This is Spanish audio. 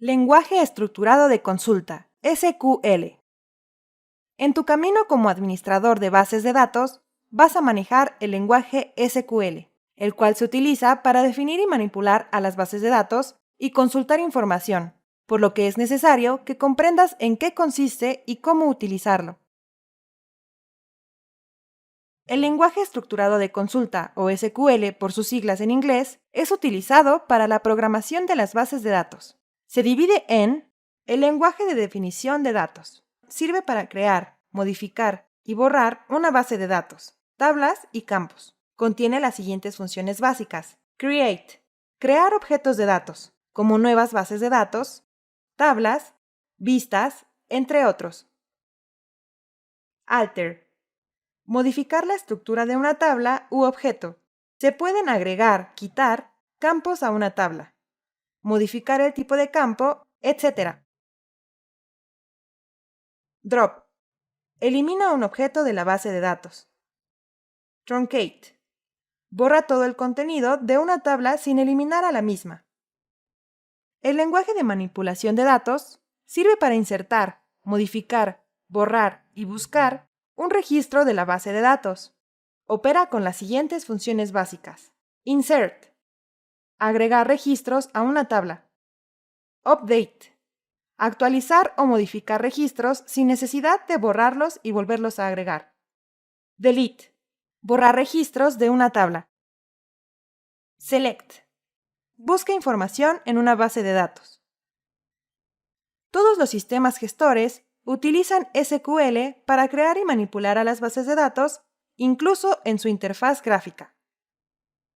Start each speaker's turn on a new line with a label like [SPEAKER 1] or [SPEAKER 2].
[SPEAKER 1] Lenguaje estructurado de consulta, SQL. En tu camino como administrador de bases de datos, vas a manejar el lenguaje SQL, el cual se utiliza para definir y manipular a las bases de datos y consultar información, por lo que es necesario que comprendas en qué consiste y cómo utilizarlo. El lenguaje estructurado de consulta, o SQL por sus siglas en inglés, es utilizado para la programación de las bases de datos. Se divide en el lenguaje de definición de datos. Sirve para crear, modificar y borrar una base de datos, tablas y campos. Contiene las siguientes funciones básicas. Create. Crear objetos de datos, como nuevas bases de datos, tablas, vistas, entre otros. Alter. Modificar la estructura de una tabla u objeto. Se pueden agregar, quitar, campos a una tabla, modificar el tipo de campo, etc. Drop. Elimina un objeto de la base de datos. Truncate. Borra todo el contenido de una tabla sin eliminar a la misma. El lenguaje de manipulación de datos sirve para insertar, modificar, borrar y buscar un registro de la base de datos. Opera con las siguientes funciones básicas. Insert. Agregar registros a una tabla. Update. Actualizar o modificar registros sin necesidad de borrarlos y volverlos a agregar. Delete. Borrar registros de una tabla. Select. Busca información en una base de datos. Todos los sistemas gestores utilizan SQL para crear y manipular a las bases de datos, incluso en su interfaz gráfica.